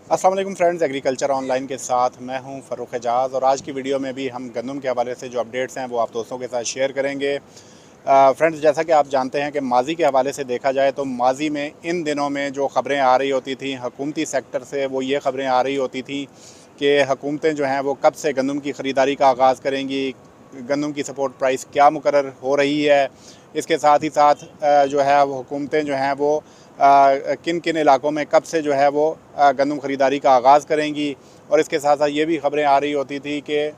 अस्सलाम वालेकुम friends, agriculture online के साथ मैं हूं फ़ारूक एजाज़। और आज की वीडियो में भी हम गंदम के हवाले से जो अपडेट्स हैं वो आप दोस्तों के साथ शेयर करेंगे। फ्रेंड्स, जैसा कि आप जानते हैं कि माजी के हवाले से देखा जाए तो माजी में इन दिनों में जो ख़बरें आ रही होती थी हुकूमती सेक्टर से, वो ये ख़बरें आ रही होती थी कि हुकूमतें जो हैं वो कब से गंदम की ख़रीदारी का आगाज़ करेंगी, गंदम की सपोर्ट प्राइस क्या मुकर्रर हो रही है। इसके साथ ही साथ जो है वो हुकूमतें जो हैं वो किन किन इलाकों में कब से जो है वो गंदम ख़रीदारी का आगाज़ करेंगी। और इसके साथ साथ ये भी ख़बरें आ रही होती थी कि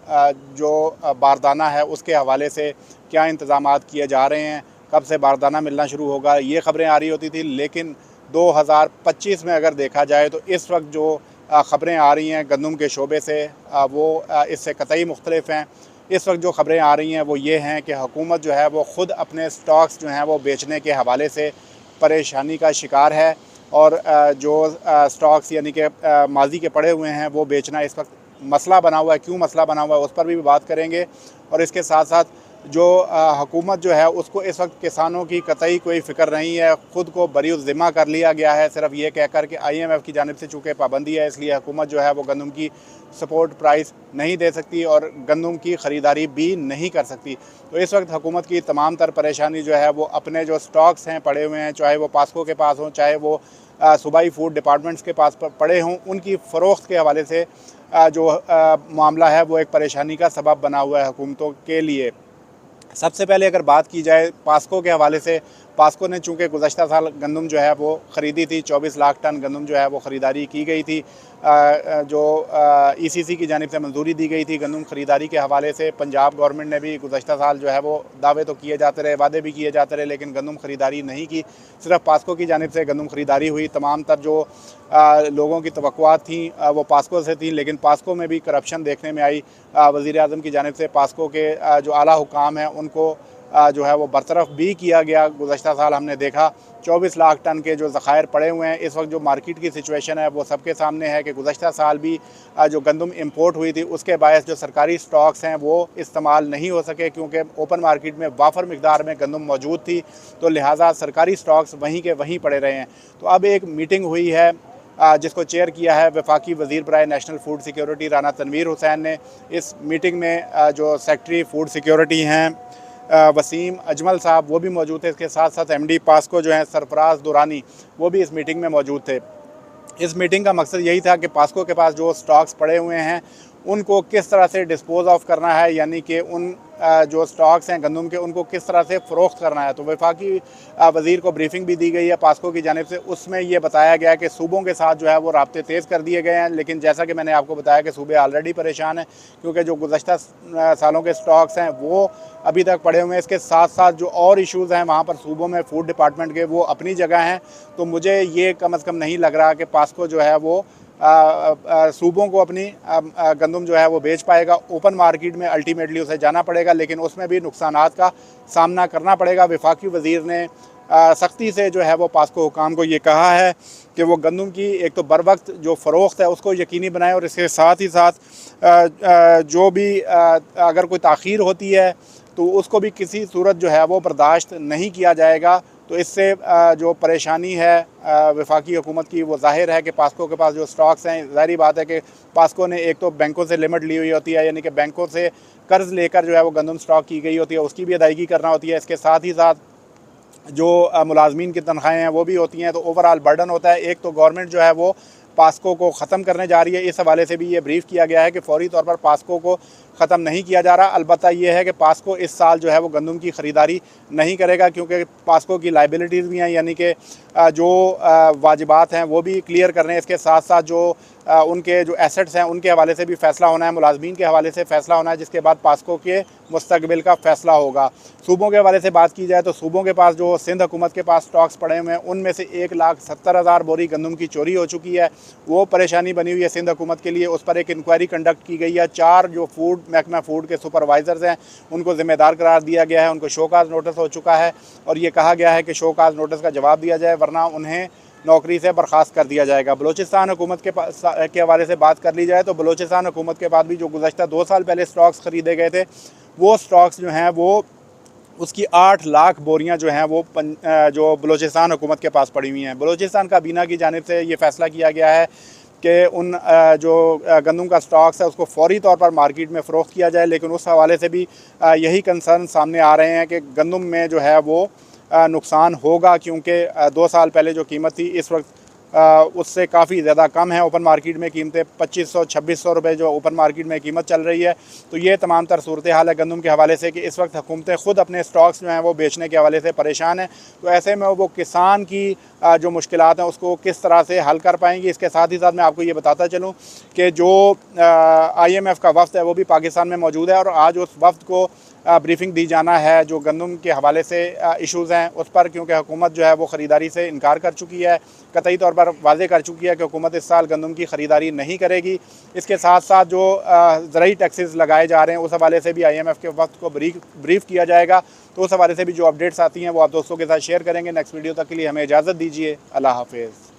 जो बारदाना है उसके हवाले से क्या इंतज़ामात किए जा रहे हैं, कब से बारदाना मिलना शुरू होगा, ये ख़बरें आ रही होती थी। लेकिन 2025 में अगर देखा जाए तो इस वक्त जो ख़बरें आ रही हैं गंदम के शोबे से वो इससे कतई मुख्तलिफ हैं। इस वक्त जो ख़बरें आ रही हैं वो ये हैं कि हुकूमत जो है वो ख़ुद अपने स्टॉक्स जो हैं वो बेचने के हवाले से परेशानी का शिकार है। और जो स्टॉक्स यानी कि माजी के पड़े हुए हैं वो बेचना इस वक्त मसला बना हुआ है। क्यों मसला बना हुआ है उस पर भी बात करेंगे। और इसके साथ साथ जो हुकूमत जो है उसको इस वक्त किसानों की कतई कोई फ़िक्र नहीं है, ख़ुद को बरी-उज़्ज़िम्मा कर लिया गया है सिर्फ ये कहकर कि IMF की जानिब से चूँकि पाबंदी है इसलिए हुकूमत जो है वो गंदम की सपोर्ट प्राइस नहीं दे सकती और गंदम की ख़रीदारी भी नहीं कर सकती। तो इस वक्त हुकूमत की तमाम तर परेशानी जो है वो अपने जो स्टॉक्स हैं पड़े हुए हैं, चाहे वो पास्को के पास हों, चाहे वो सूबाई फूड डिपार्टमेंट्स के पास पड़े हों, उनकी फ़रोख्त के हवाले से जो मामला है वो एक परेशानी का सबब बना हुआ है हुकूमतों के लिए। सबसे पहले अगर बात की जाए पास्को के हवाले से, पास्को ने चूँकि गुज़श्ता साल गंदम जो है वो ख़रीदी थी, 24 लाख टन गंदम जो है वो ख़रीदारी की गई थी। जो ECC की जानिब से मंजूरी दी गई थी गंदम ख़रीदारी के हवाले से। पंजाब गवर्नमेंट ने भी गुज़श्ता साल जो है वो दावे तो किए जाते रहे, वादे भी किए जाते रहे, लेकिन गंदम ख़रीदारी नहीं की। सिर्फ पास्को की जानिब से गंदम ख़रीदारी हुई। तमाम तर जो लोगों की तवक्कुआत थी वो पास्को से थी, लेकिन पास्को में भी करप्शन देखने में आई। वज़ीर आज़म की जानिब से पास्को के जो आला हुकाम हैं उनको जो है वो बरतरफ भी किया गया। गुज़श्ता साल हमने देखा 24 लाख टन के जो ज़ख़ायर पड़े हुए हैं। इस वक्त जो मार्केट की सिचुएशन है वो सबके सामने है कि गुज़श्ता साल भी जो गंदम इंपोर्ट हुई थी उसके बायस जो सरकारी स्टॉक्स हैं वो इस्तेमाल नहीं हो सके, क्योंकि ओपन मार्केट में वाफर मिकदार में गंदम मौजूद थी, तो लिहाजा सरकारी स्टॉक्स वहीं के वहीं पड़े रहे हैं। तो अब एक मीटिंग हुई है जिसको चेयर किया है वफाकी वज़ीर बराए national food security Rana Tanveer Hussain ने। इस मीटिंग में जो सेक्रेटरी फूड सिक्योरिटी हैं वसीम अजमल साहब वो भी मौजूद थे। इसके साथ साथ MD पास्को जो हैं सरफराज दुरानी वो भी इस मीटिंग में मौजूद थे। इस मीटिंग का मकसद यही था कि पास्को के पास जो स्टॉक्स पड़े हुए हैं उनको किस तरह से डिस्पोज ऑफ करना है, यानी कि उन जो स्टॉक्स हैं गंदम के उनको किस तरह से फ़रोख्त करना है। तो वफाकी वज़ीर को ब्रीफिंग भी दी गई है पास्को की जानिब से। उसमें ये बताया गया कि सूबों के साथ जो है वो राब्ते तेज़ कर दिए गए हैं, लेकिन जैसा कि मैंने आपको बताया कि सूबे ऑलरेडी परेशान हैं, क्योंकि जो गुज़श्ता सालों के स्टॉक्स हैं वो अभी तक पड़े हुए हैं। इसके साथ साथ जो और इशूज़ हैं वहाँ पर सूबों में फूड डिपार्टमेंट के वो अपनी जगह हैं। तो मुझे ये कम अज़ कम नहीं लग रहा कि पास्को जो है वो सूबों को अपनी गंदम जो है वो बेच पाएगा। ओपन मार्केट में अल्टीमेटली उसे जाना पड़ेगा, लेकिन उसमें भी नुकसानात का सामना करना पड़ेगा। वफाकी वज़ीर ने सख्ती से जो है वो पास्को हुकाम को ये कहा है कि वो गंदम की एक तो बर वक्त जो फ़रोख्त है उसको यकीनी बनाए, और इसके साथ ही साथ जो भी अगर कोई ताख़ीर होती है तो उसको भी किसी सूरत जो है वो बर्दाश्त नहीं किया जाएगा। तो इससे जो परेशानी है वफाकी हुकूमत की वो ज़ाहिर है कि पास्को के पास जो स्टॉक्स हैं, ज़ाहिर बात है कि पास्को ने एक तो बैंकों से लिमिट ली हुई होती है, यानी कि बैंकों से कर्ज़ लेकर जो है वो गंदम स्टॉक की गई होती है, उसकी भी अदायगी करना होती है। इसके साथ ही साथ जो मुलाजमीन की तनख्वाहें हैं वो भी होती हैं, तो ओवरऑल बर्डन होता है। एक तो गवर्नमेंट जो है वो पास्को को ख़त्म करने जा रही है। इस हवाले से भी ये ब्रीफ़ किया गया है कि फ़ौरी तौर पर पास्को को ख़त्म नहीं किया जा रहा। अलबत्ता ये है कि पास्को इस साल जो है वो गंदम की ख़रीदारी नहीं करेगा, क्योंकि पास्को की लाइबिलिटीज़ भी हैं, यानी कि जो वाजिबात हैं वो भी क्लियर करने। इसके साथ साथ जो उनके जो एसेट्स हैं उनके हवाले से भी फ़ैसला होना है, मुलाजमीन के हवाले से फ़ैसला होना है, जिसके बाद पास्को के मुस्तकबिल का फ़ैसला होगा। सूबों के हवाले से बात की जाए तो सूबों के पास जो सिंध हुकूमत के पास स्टॉक्स पड़े हुए हैं उनमें से 1,70,000 बोरी गंदम की चोरी हो चुकी है। वो परेशानी बनी हुई है सिंध हुकूमत के लिए। उस पर एक इंक्वायरी कंडक्ट की गई है। 4 जो फूड महकमा फूड के सुपरवाइज़र्स हैं उनको ज़िम्मेदार करार दिया गया है, उनको शोकाज़ नोटिस हो चुका है, और ये कहा गया है कि शोकाज़ नोटिस का जवाब दिया जाए वरना उन्हें नौकरी से बर्खास्त कर दिया जाएगा। बलूचिस्तान हुकूमत के हवाले से बात कर ली जाए तो बलूचिस्तान हुकूमत के बाद भी जो गुज़श्ता 2 साल पहले स्टॉक्स ख़रीदे गए थे वो स्टॉक्स जो हैं वो उसकी 8 लाख बोरियां जो हैं वो जो बलूचिस्तान हुकूमत के पास पड़ी हुई हैं। बलूचिस्तान काबीना की जानिब से ये फ़ैसला किया गया है कि उन जो गंदम का स्टॉक्स है उसको फौरी तौर पर मार्केट में फ़रोख्त किया जाए, लेकिन उस हवाले से भी यही कंसर्न सामने आ रहे हैं कि गंदम में जो है वो नुकसान होगा, क्योंकि 2 साल पहले जो कीमत थी इस वक्त उससे काफ़ी ज़्यादा कम है। ओपन मार्केट में कीमतें 2500-2600 रुपये जो ओपन मार्केट में कीमत चल रही है। तो ये तमाम तर सूरत हाल है गंदम के हवाले से कि इस वक्त हुकूमतें ख़ुद अपने स्टॉक्स जो हैं वो बेचने के हवाले से परेशान हैं। तो ऐसे में वो किसान की जो मुश्किलात हैं उसको किस तरह से हल कर पाएंगी। इसके साथ ही साथ मैं आपको ये बताता चलूँ कि जो IMF का वफ़द है वो भी पाकिस्तान में मौजूद है और आज उस वफ़द को ब्रीफिंग दी जाना है जो गंदम के हवाले से इश्यूज़ हैं उस पर, क्योंकि हुकूमत जो है वो ख़रीदारी से इनकार कर चुकी है, कतई तौर पर वाज़े कर चुकी है कि हुकूमत इस साल गंदम की ख़रीदारी नहीं करेगी। इसके साथ साथ जो ज़रूरी टैक्सेस लगाए जा रहे हैं उस हवाले से भी IMF के वक्त को ब्रीफ किया जाएगा। तो उस हवाले से भी जो अपडेट्स आती हैं वो आप दोस्तों के साथ शेयर करेंगे। नेक्स्ट वीडियो तक के लिए हमें इजाज़त दीजिए। अल्लाह हाफ़िज़।